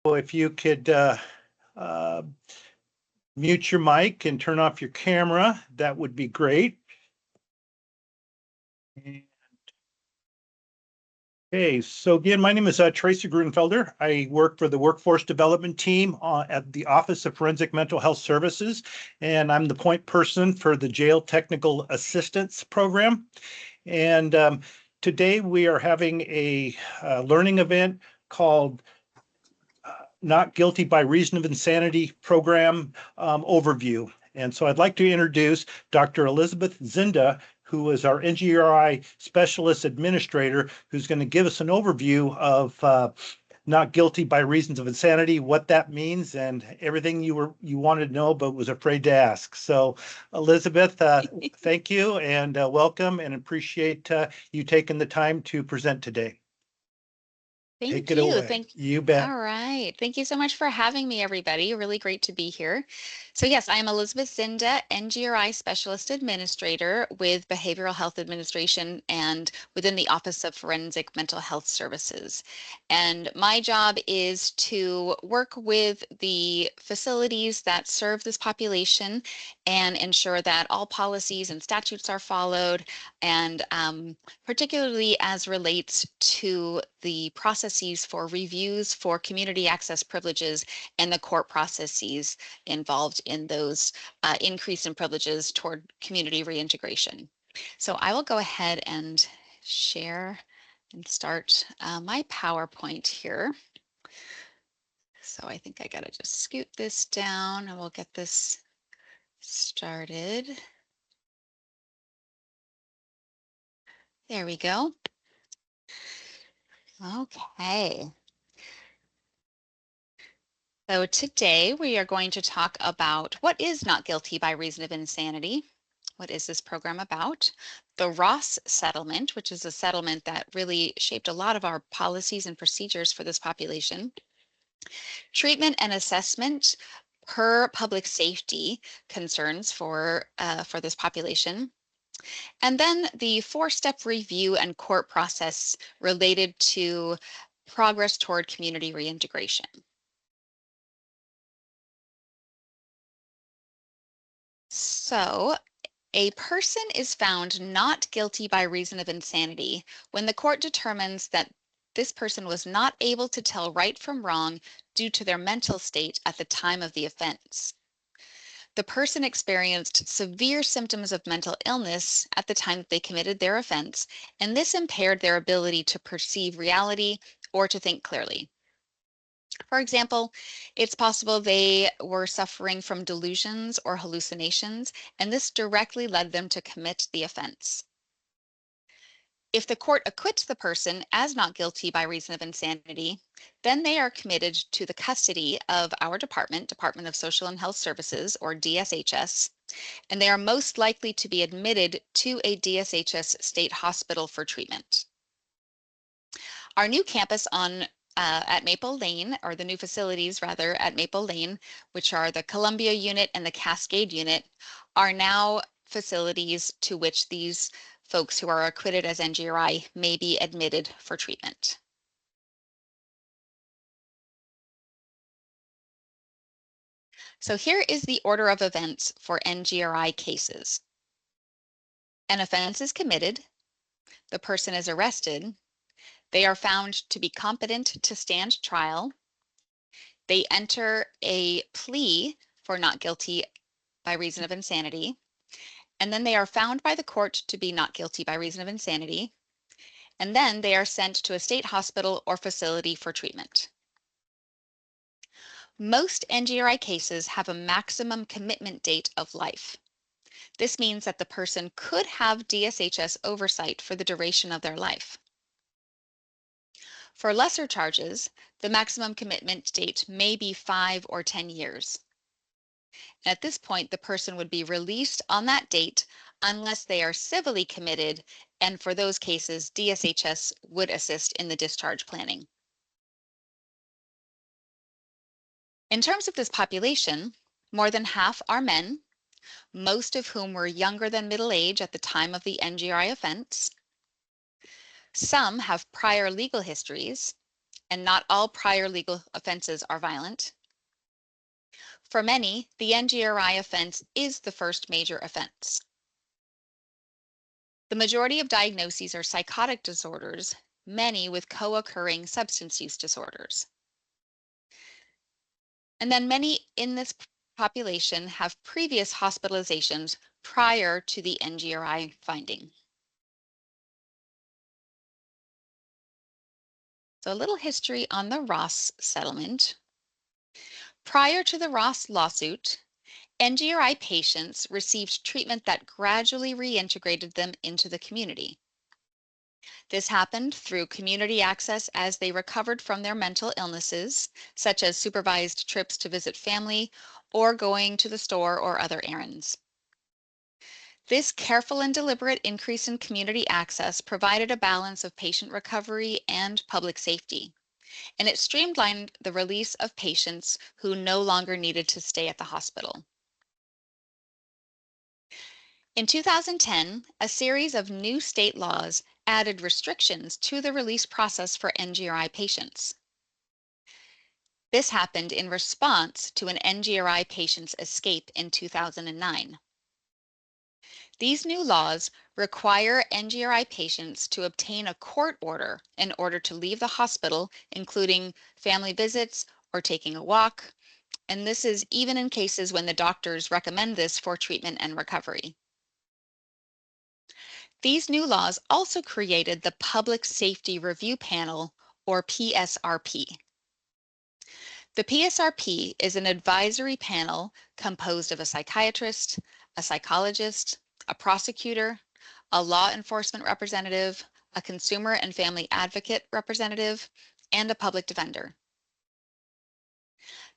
if you could uh, mute your mic and turn off your camera, that would be great. Okay, so again, my name is Tracy Gruenfelder. I work for the Workforce Development Team at the Office of Forensic Mental Health Services, and I'm the point person for the Jail Technical Assistance Program. And today we are having a learning event called Not Guilty by Reason of Insanity Program overview. And so I'd like to introduce Dr. Elizabeth Zinda, who is our NGRI Specialist Administrator, who's going to give us an overview of not guilty by reasons of insanity, what that means, and everything you wanted to know but was afraid to ask. So, Elizabeth, thank you and welcome, and appreciate you taking the time to present today. Take it away. You bet. All right. Thank you so much for having me, everybody. Really great to be here. So yes, I am Elizabeth Zinda, NGRI Specialist Administrator with Behavioral Health Administration and within the Office of Forensic Mental Health Services. And my job is to work with the facilities that serve this population and ensure that all policies and statutes are followed, and particularly as relates to the processes for reviews for community access privileges and the court processes involved in those increase in privileges toward community reintegration. So I will go ahead and share and start my PowerPoint here. So I think I gotta just scoot this down and we'll get this started. There we go. Okay. So today we are going to talk about what is not guilty by reason of insanity. What is this program about? The Ross settlement, which is a settlement that really shaped a lot of our policies and procedures for this population. Treatment and assessment per public safety concerns for this population. And then the 4-step review and court process related to progress toward community reintegration. So a person is found not guilty by reason of insanity when the court determines that this person was not able to tell right from wrong due to their mental state at the time of the offense. The person experienced severe symptoms of mental illness at the time that they committed their offense, and this impaired their ability to perceive reality or to think clearly. For example, it's possible they were suffering from delusions or hallucinations, and this directly led them to commit the offense. If the court acquits the person as not guilty by reason of insanity, then they are committed to the custody of our Department of Social and Health Services, or DSHS, and they are most likely to be admitted to a DSHS state hospital for treatment. Our new campus at Maple Lane, or the new facilities rather at Maple Lane, which are the Columbia unit and the Cascade unit, are now facilities to which these folks who are acquitted as NGRI may be admitted for treatment. So here is the order of events for NGRI cases. An offense is committed, the person is arrested, they are found to be competent to stand trial, they enter a plea for not guilty by reason of insanity, and then they are found by the court to be not guilty by reason of insanity, and then they are sent to a state hospital or facility for treatment. Most NGRI cases have a maximum commitment date of life. This means that the person could have DSHS oversight for the duration of their life. For lesser charges, the maximum commitment date may be 5 or 10 years. At this point, the person would be released on that date unless they are civilly committed, and for those cases, DSHS would assist in the discharge planning. In terms of this population, more than half are men, most of whom were younger than middle age at the time of the NGRI offense. Some have prior legal histories, and not all prior legal offenses are violent. For many, the NGRI offense is the first major offense. The majority of diagnoses are psychotic disorders, many with co-occurring substance use disorders. And then many in this population have previous hospitalizations prior to the NGRI finding. So a little history on the Ross settlement. Prior to the Ross lawsuit, NGRI patients received treatment that gradually reintegrated them into the community. This happened through community access as they recovered from their mental illnesses, such as supervised trips to visit family or going to the store or other errands. This careful and deliberate increase in community access provided a balance of patient recovery and public safety, and it streamlined the release of patients who no longer needed to stay at the hospital. In 2010, a series of new state laws added restrictions to the release process for NGRI patients. This happened in response to an NGRI patient's escape in 2009. These new laws require NGRI patients to obtain a court order in order to leave the hospital, including family visits or taking a walk, and this is even in cases when the doctors recommend this for treatment and recovery. These new laws also created the Public Safety Review Panel, or PSRP. The PSRP is an advisory panel composed of a psychiatrist, a psychologist, a prosecutor, a law enforcement representative, a consumer and family advocate representative, and a public defender.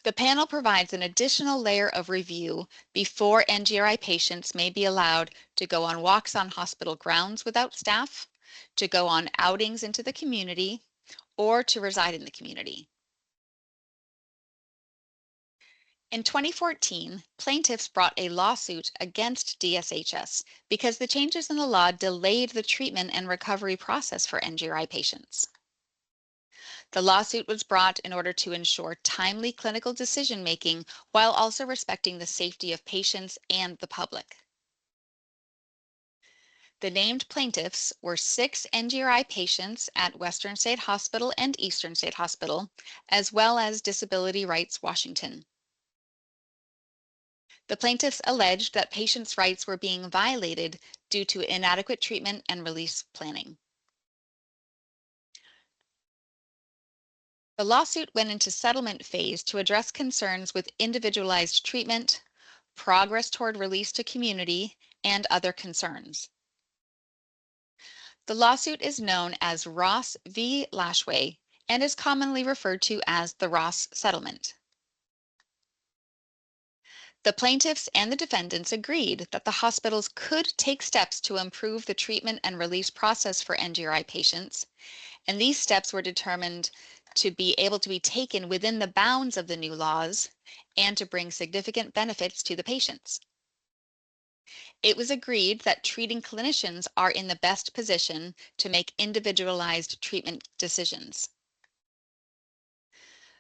The panel provides an additional layer of review before NGRI patients may be allowed to go on walks on hospital grounds without staff, to go on outings into the community, or to reside in the community. In 2014, plaintiffs brought a lawsuit against DSHS because the changes in the law delayed the treatment and recovery process for NGRI patients. The lawsuit was brought in order to ensure timely clinical decision-making while also respecting the safety of patients and the public. The named plaintiffs were 6 NGRI patients at Western State Hospital and Eastern State Hospital, as well as Disability Rights Washington. The plaintiffs alleged that patients' rights were being violated due to inadequate treatment and release planning. The lawsuit went into settlement phase to address concerns with individualized treatment, progress toward release to community, and other concerns. The lawsuit is known as Ross v. Lashway and is commonly referred to as the Ross settlement. The plaintiffs and the defendants agreed that the hospitals could take steps to improve the treatment and release process for NGRI patients, and these steps were determined to be able to be taken within the bounds of the new laws and to bring significant benefits to the patients. It was agreed that treating clinicians are in the best position to make individualized treatment decisions.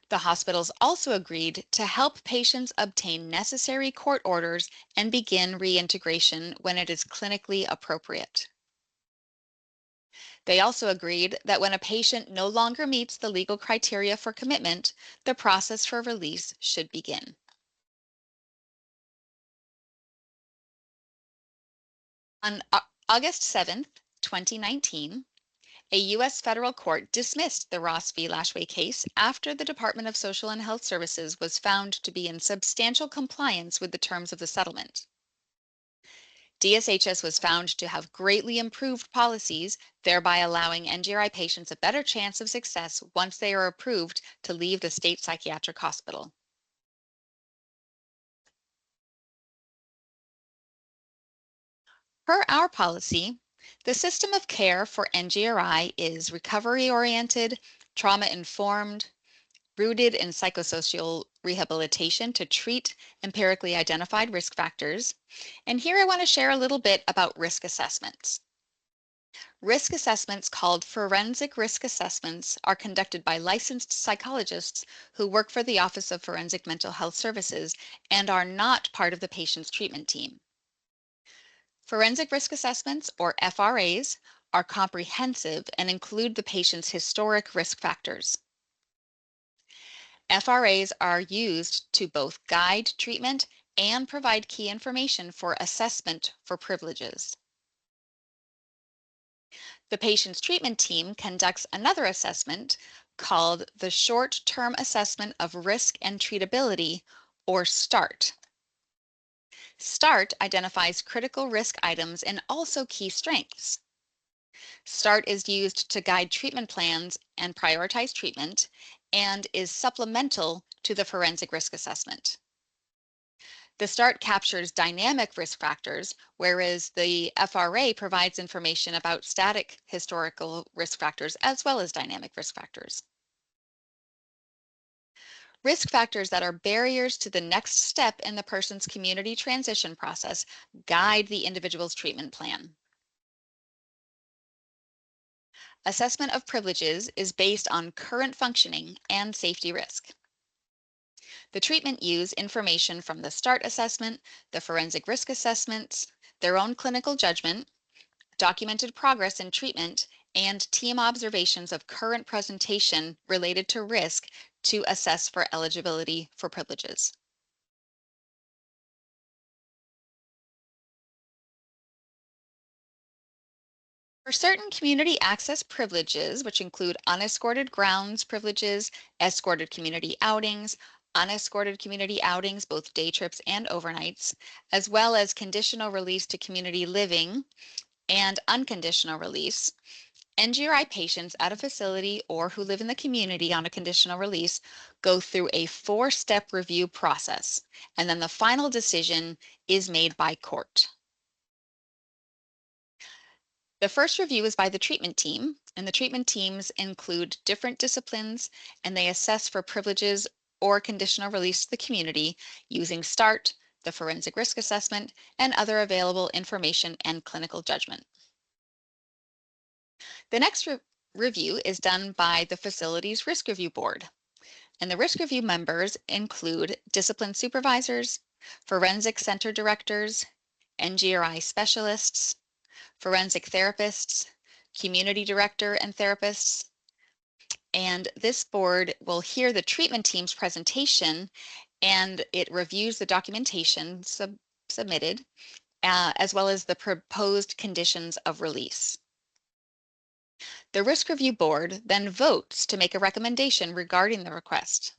The hospitals also agreed to help patients obtain necessary court orders and begin reintegration when it is clinically appropriate. They also agreed that when a patient no longer meets the legal criteria for commitment, the process for release should begin. On August 7th, 2019, a U.S. federal court dismissed the Ross v. Lashway case after the Department of Social and Health Services was found to be in substantial compliance with the terms of the settlement. DSHS was found to have greatly improved policies, thereby allowing NGRI patients a better chance of success once they are approved to leave the state psychiatric hospital. Per our policy, the system of care for NGRI is recovery-oriented, trauma-informed, rooted in psychosocial rehabilitation to treat empirically identified risk factors. And here I want to share a little bit about risk assessments. Risk assessments called forensic risk assessments are conducted by licensed psychologists who work for the Office of Forensic Mental Health Services and are not part of the patient's treatment team. Forensic risk assessments, or FRAs, are comprehensive and include the patient's historic risk factors. FRAs are used to both guide treatment and provide key information for assessment for privileges. The patient's treatment team conducts another assessment called the Short-Term Assessment of Risk and Treatability, or START. START identifies critical risk items and also key strengths. START is used to guide treatment plans and prioritize treatment and is supplemental to the forensic risk assessment. The START captures dynamic risk factors, whereas the FRA provides information about static historical risk factors as well as dynamic risk factors. Risk factors that are barriers to the next step in the person's community transition process guide the individual's treatment plan. Assessment of privileges is based on current functioning and safety risk. The treatment use information from the START assessment, the forensic risk assessments, their own clinical judgment, documented progress in treatment, and team observations of current presentation related to risk to assess for eligibility for privileges. For certain community access privileges, which include unescorted grounds privileges, escorted community outings, unescorted community outings, both day trips and overnights, as well as conditional release to community living and unconditional release, NGRI patients at a facility or who live in the community on a conditional release go through a 4-step review process, and then the final decision is made by court. The first review is by the treatment team, and the treatment teams include different disciplines, and they assess for privileges or conditional release to the community using START, the forensic risk assessment, and other available information and clinical judgment. The next review is done by the facility's risk review board, and the risk review members include discipline supervisors, forensic center directors, NGRI specialists, forensic therapists, community director and therapists, and this board will hear the treatment team's presentation and it reviews the documentation submitted as well as the proposed conditions of release. The risk review board then votes to make a recommendation regarding the request.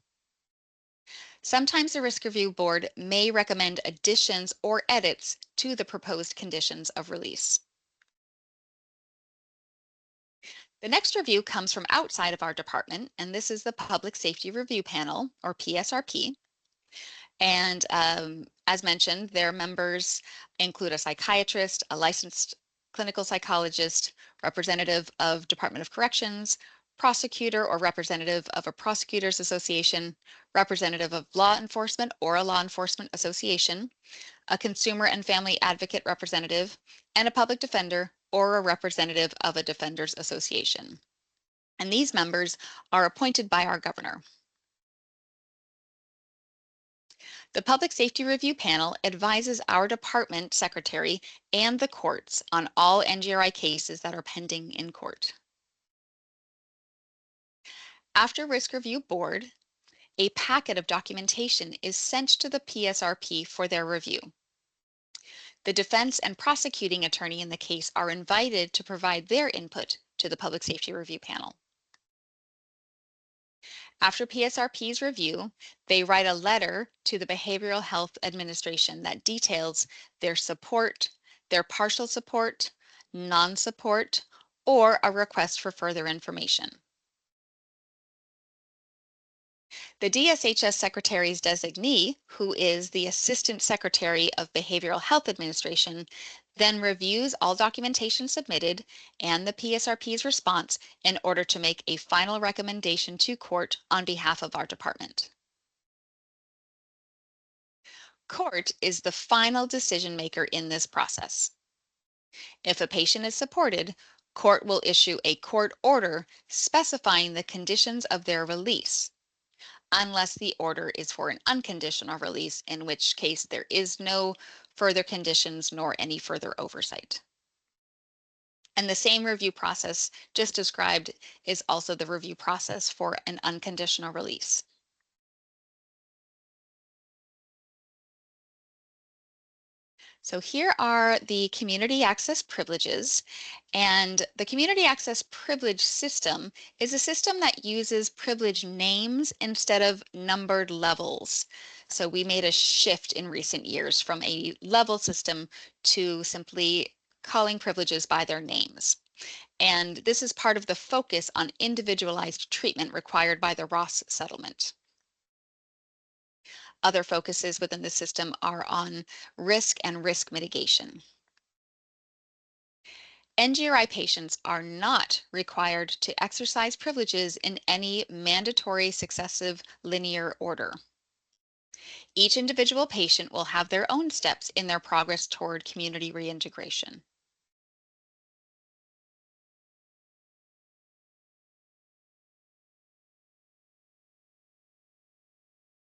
Sometimes the risk review board may recommend additions or edits to the proposed conditions of release. The next review comes from outside of our department, and this is the Public Safety Review Panel, or PSRP. And as mentioned, their members include a psychiatrist, a licensed clinical psychologist, representative of Department of Corrections, prosecutor or representative of a prosecutors association, representative of law enforcement or a law enforcement association, a consumer and family advocate representative, and a public defender or a representative of a defenders association. And these members are appointed by our governor. The Public Safety Review Panel advises our department secretary and the courts on all NGRI cases that are pending in court. After Risk Review Board, a packet of documentation is sent to the PSRP for their review. The defense and prosecuting attorney in the case are invited to provide their input to the Public Safety Review Panel. After PSRP's review, they write a letter to the Behavioral Health Administration that details their support, their partial support, non-support, or a request for further information. The DSHS Secretary's designee, who is the Assistant Secretary of Behavioral Health Administration, then reviews all documentation submitted and the PSRP's response in order to make a final recommendation to court on behalf of our department. Court is the final decision maker in this process. If a patient is supported, Court will issue a court order specifying the conditions of their release, unless the order is for an unconditional release, in which case there is no further conditions nor any further oversight. And the same review process just described is also the review process for an unconditional release. So here are the community access privileges, and the community access privilege system is a system that uses privilege names instead of numbered levels. So we made a shift in recent years from a level system to simply calling privileges by their names. And this is part of the focus on individualized treatment required by the Ross settlement. Other focuses within the system are on risk and risk mitigation. NGRI patients are not required to exercise privileges in any mandatory successive linear order. Each individual patient will have their own steps in their progress toward community reintegration.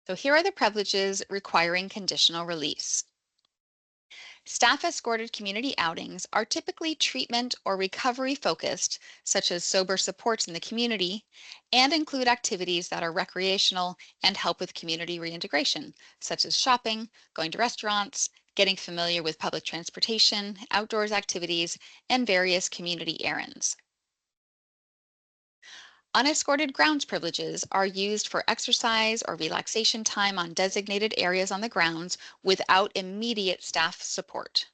So here are the privileges requiring conditional release. Staff escorted community outings are typically treatment or recovery focused, such as sober supports in the community, and include activities that are recreational and help with community reintegration, such as shopping, going to restaurants, getting familiar with public transportation, outdoors activities, and various community errands. Unescorted grounds privileges are used for exercise or relaxation time on designated areas on the grounds without immediate staff support.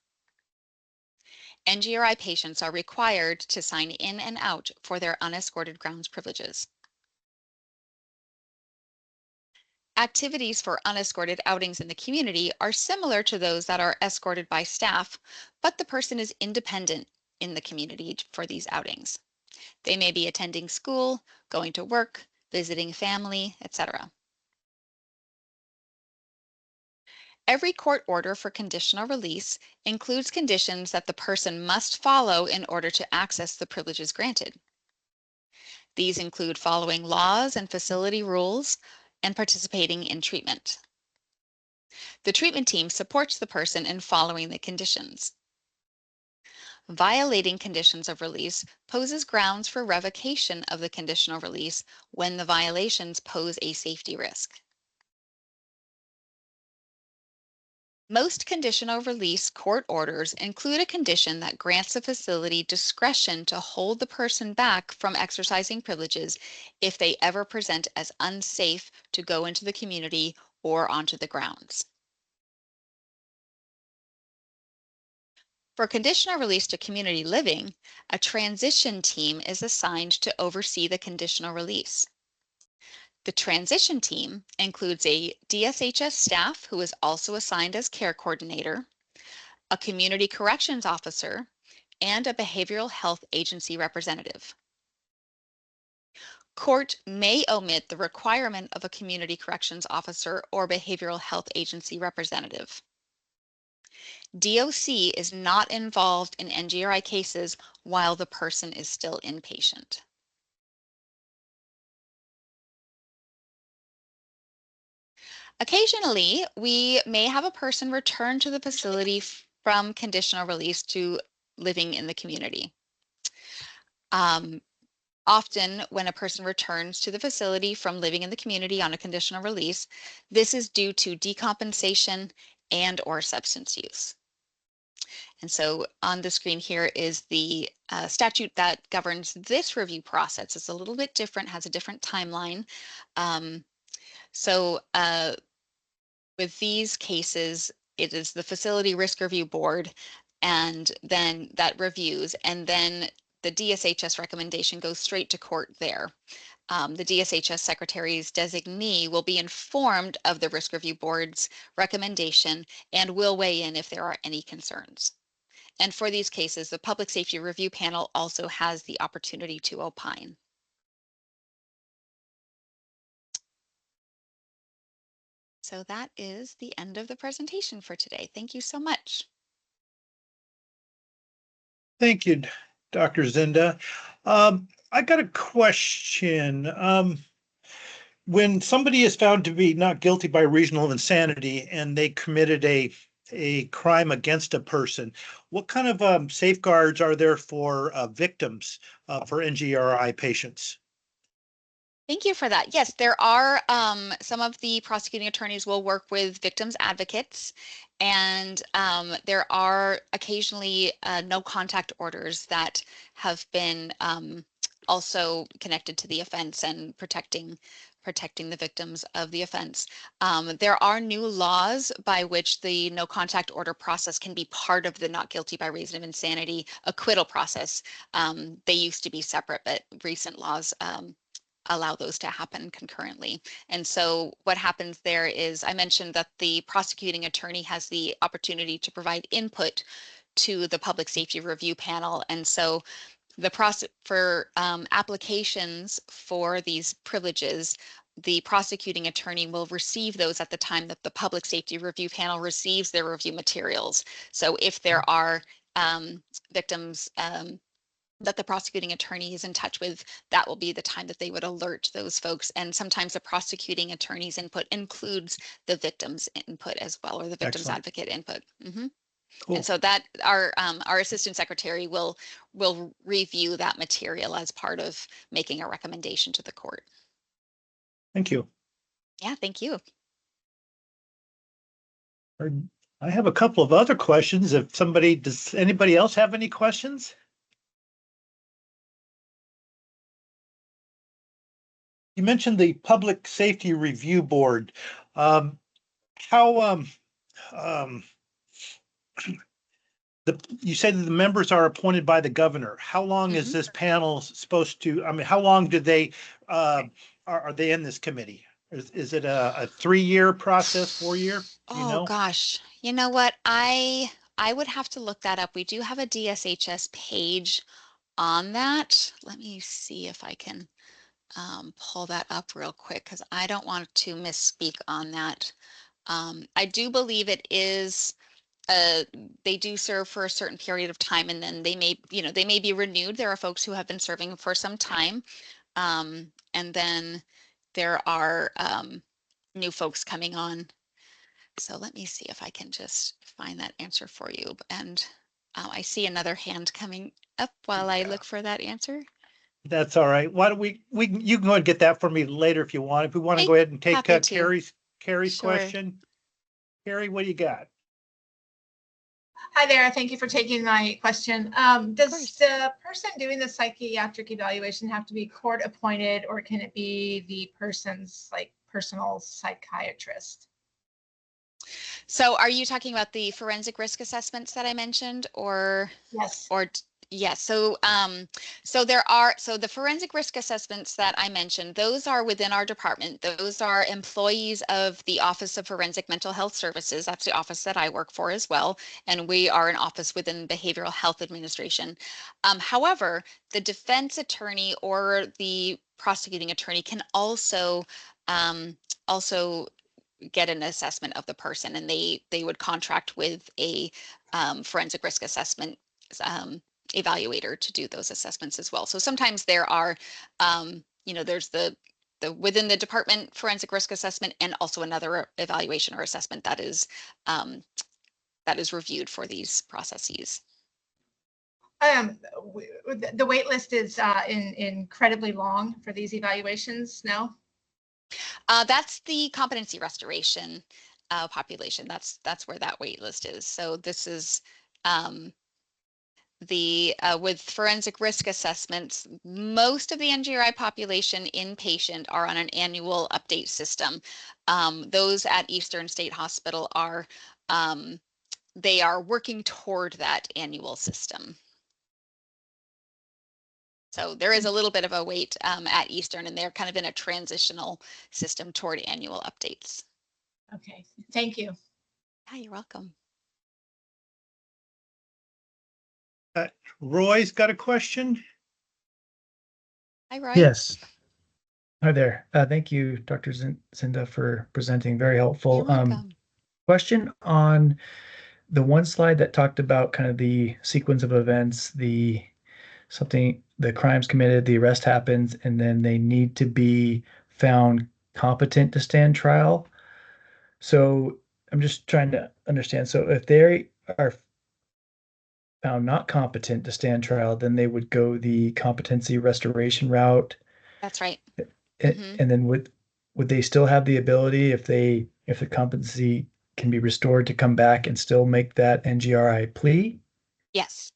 NGRI patients are required to sign in and out for their unescorted grounds privileges. Activities for unescorted outings in the community are similar to those that are escorted by staff, but the person is independent in the community for these outings. They may be attending school, going to work, visiting family, etc. Every court order for conditional release includes conditions that the person must follow in order to access the privileges granted. These include following laws and facility rules and participating in treatment. The treatment team supports the person in following the conditions. Violating conditions of release poses grounds for revocation of the conditional release when the violations pose a safety risk. Most conditional release court orders include a condition that grants the facility discretion to hold the person back from exercising privileges if they ever present as unsafe to go into the community or onto the grounds. For conditional release to community living, a transition team is assigned to oversee the conditional release. The transition team includes a DSHS staff who is also assigned as care coordinator, a community corrections officer, and a behavioral health agency representative. Court may omit the requirement of a community corrections officer or behavioral health agency representative. DOC is not involved in NGRI cases while the person is still inpatient. Occasionally, we may have a person return to the facility from conditional release to living in the community. Often, when a person returns to the facility from living in the community on a conditional release, this is due to decompensation and or substance use. And so on the screen here is the statute that governs this review process. It's a little bit different, has a different timeline. So with these cases, it is the Facility Risk Review Board, and then that reviews, and then the DSHS recommendation goes straight to court there. The DSHS Secretary's designee will be informed of the Risk Review Board's recommendation and will weigh in if there are any concerns. And for these cases, the Public Safety Review Panel also has the opportunity to opine. So that is the end of the presentation for today. Thank you so much. Thank you, Dr. Zinda. I got a question. When somebody is found to be not guilty by reason of insanity and they committed a crime against a person, what kind of safeguards are there for victims for NGRI patients? Thank you for that. Yes, there are some of the prosecuting attorneys will work with victims advocates, and there are occasionally no contact orders that have been also connected to the offense and protecting the victims of the offense. There are new laws by which the no contact order process can be part of the not guilty by reason of insanity acquittal process. They used to be separate, but recent laws allow those to happen concurrently. And so what happens there is I mentioned that the prosecuting attorney has the opportunity to provide input to the public safety review panel. And so the process for applications for these privileges, the prosecuting attorney will receive those at the time that the public safety review panel receives their review materials. So if there are victims that the prosecuting attorney is in touch with, that will be the time that they would alert those folks. And sometimes the prosecuting attorney's input includes the victim's input as well, or the victim's Excellent. advocate input. Cool. And so that our assistant secretary will review that material as part of making a recommendation to the court. Thank you. Yeah, thank you. I have a couple of other questions. Does anybody else have any questions? You mentioned the Public Safety Review Board. How you said that the members are appointed by the governor. How long is this panel supposed to? I mean, how long do they are they in this committee? Is it a 3-year process, 4-year? Oh gosh, you know what? I would have to look that up. We do have a DSHS page on that. Let me see if I can pull that up real quick because I don't want to misspeak on that. I do believe it is they do serve for a certain period of time and then they may, they may be renewed. There are folks who have been serving for some time. And then there are new folks coming on. So let me see if I can just find that answer for you. And I see another hand coming up while I look for that answer. That's all right. Why don't you can go ahead and get that for me later if you want. If we want to Hey, go ahead and take happy to. Carrie's Sure. question. Carrie, what do you got? Hi there. Thank you for taking my question. Does the person doing the psychiatric evaluation have to be court appointed, or can it be the person's personal psychiatrist? So are you talking about the forensic risk assessments that I mentioned, or? Yes. Yes. So the forensic risk assessments that I mentioned, those are within our department. Those are employees of the Office of Forensic Mental Health Services. That's the office that I work for as well. And we are an office within Behavioral Health Administration. However, the defense attorney or the prosecuting attorney can also get an assessment of the person, and they would contract with a forensic risk assessment evaluator to do those assessments as well. So sometimes there are, there's the within the department forensic risk assessment and also another evaluation or assessment that is reviewed for these processes. The wait list is incredibly long for these evaluations now. That's the competency restoration population. That's where that wait list is. So this is with forensic risk assessments, most of the NGRI population inpatient are on an annual update system. Those at Eastern State Hospital are they are working toward that annual system. So there is a little bit of a wait at Eastern, and they're kind of in a transitional system toward annual updates. Okay, thank you. Yeah, you're welcome. Roy's got a question. Hi, Roy. Yes. Hi there. Thank you, Dr. Zinda, for presenting. Very helpful. You're welcome. Question on the one slide that talked about kind of the sequence of events, the the crime's committed, the arrest happens, and then they need to be found competent to stand trial. So I'm just trying to understand. So if they are found not competent to stand trial, then they would go the competency restoration route. That's right. And then would they still have the ability, if the competency can be restored, to come back and still make that NGRI plea? Yes.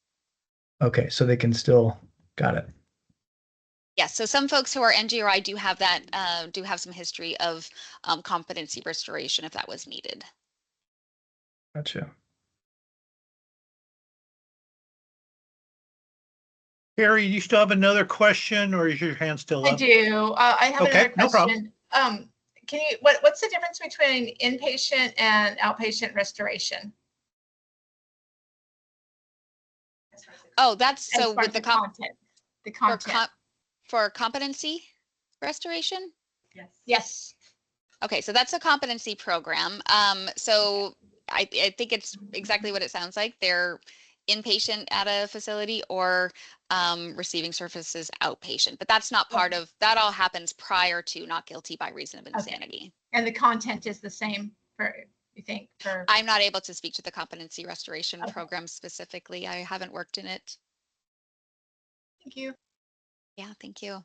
Okay, so they can still, got it. Yes, so some folks who are NGRI do have that, do have some history of competency restoration if that was needed. Gotcha. Carrie, you still have another question, or is your hand still I up? do. I have Okay, another no problem. question. Can you, what's the difference between inpatient and outpatient restoration? Oh, that's As so far with as the content, the content. for competency restoration? Yes. Okay, so that's a competency program. So I think it's exactly what it sounds like. They're inpatient at a facility or receiving services outpatient, but that's not part of, that all happens prior to not guilty by reason of insanity. And the content is the same for, you think, for? I'm not able to speak to the competency restoration program specifically. I haven't worked in it. Thank you. Yeah, thank you.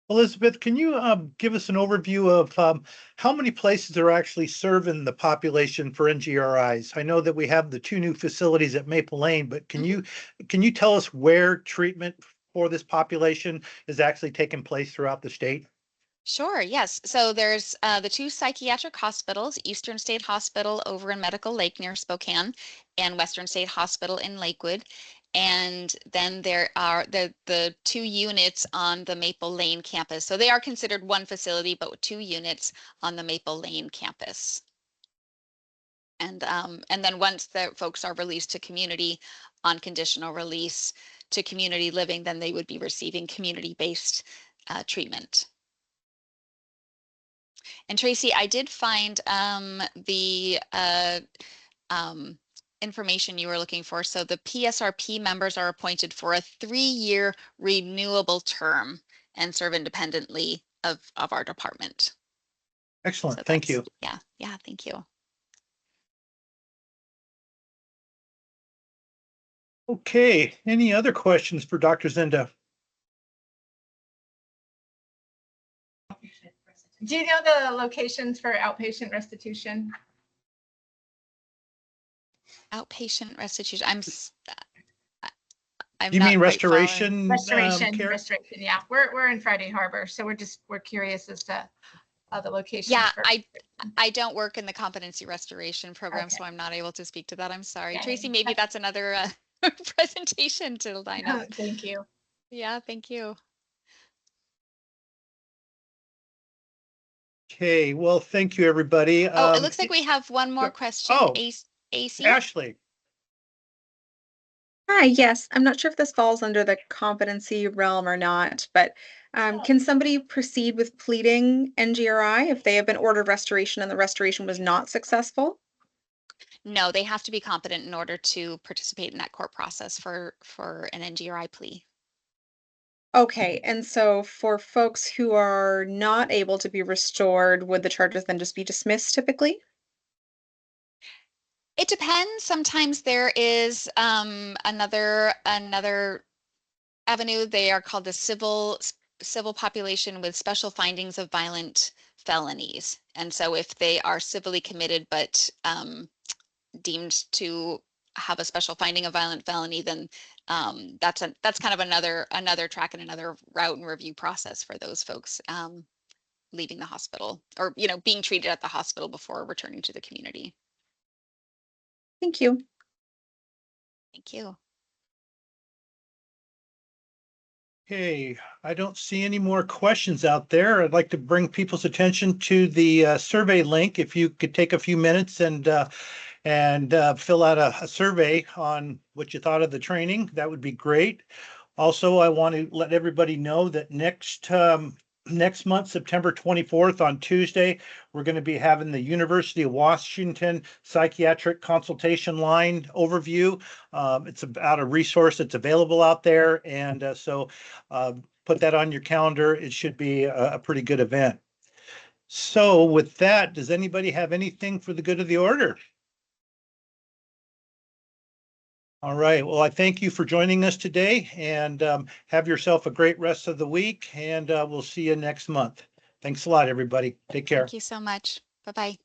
Elizabeth, can you give us an overview of how many places are actually serving the population for NGRIs? I know that we have the 2 new facilities at Maple Lane, but can you tell us where treatment for this population is actually taking place throughout the state? Sure, yes. So there's the 2 psychiatric hospitals, Eastern State Hospital over in Medical Lake near Spokane and Western State Hospital in Lakewood. And then there are the 2 units on the Maple Lane campus. So they are considered one facility, but with 2 units on the Maple Lane campus. And then once the folks are released to community on conditional release to community living, then they would be receiving community-based treatment. And Tracy, I did find the information you were looking for. So the PSRP members are appointed for a 3-year renewable term and serve independently of our department. Excellent, So thank you. Yeah, thank you. Okay, any other questions for Dr. Zinda? Do you know the locations for outpatient restitution? Outpatient restitution. I'm You not mean quite following. restoration? Restoration, Carrie? restoration. Yeah, we're in Friday Harbor, so we're curious as to the locations. Yeah, for I don't work in the competency restoration program, Okay. so I'm not able to speak to that. I'm sorry. Okay. Tracy, maybe that's another presentation to line up. Thank you. Yeah, thank you. Okay, well, thank you, everybody. Oh, it looks like we have one more question. Oh, AC? Ashley. Hi, yes. I'm not sure if this falls under the competency realm or not, but can somebody proceed with pleading NGRI if they have been ordered restoration and the restoration was not successful? No, they have to be competent in order to participate in that court process for an NGRI plea. Okay, and so for folks who are not able to be restored, would the charges then just be dismissed typically? It depends. Sometimes there is another avenue. They are called the civil population with special findings of violent felonies. And so if they are civilly committed but deemed to have a special finding of violent felony, then that's kind of another track and another route and review process for those folks leaving the hospital or being treated at the hospital before returning to the community. Thank you. Thank you. Okay, I don't see any more questions out there. I'd like to bring people's attention to the survey link. If you could take a few minutes and fill out a survey on what you thought of the training, that would be great. Also, I want to let everybody know that next next month, September 24th on Tuesday, we're going to be having the University of Washington Psychiatric Consultation Line overview. It's about a resource that's available out there. And so put that on your calendar. It should be a pretty good event. So with that, does anybody have anything for the good of the order? All right. Well, I thank you for joining us today, and have yourself a great rest of the week, and we'll see you next month. Thanks a lot, everybody. Take care. Thank you so much. Bye-bye.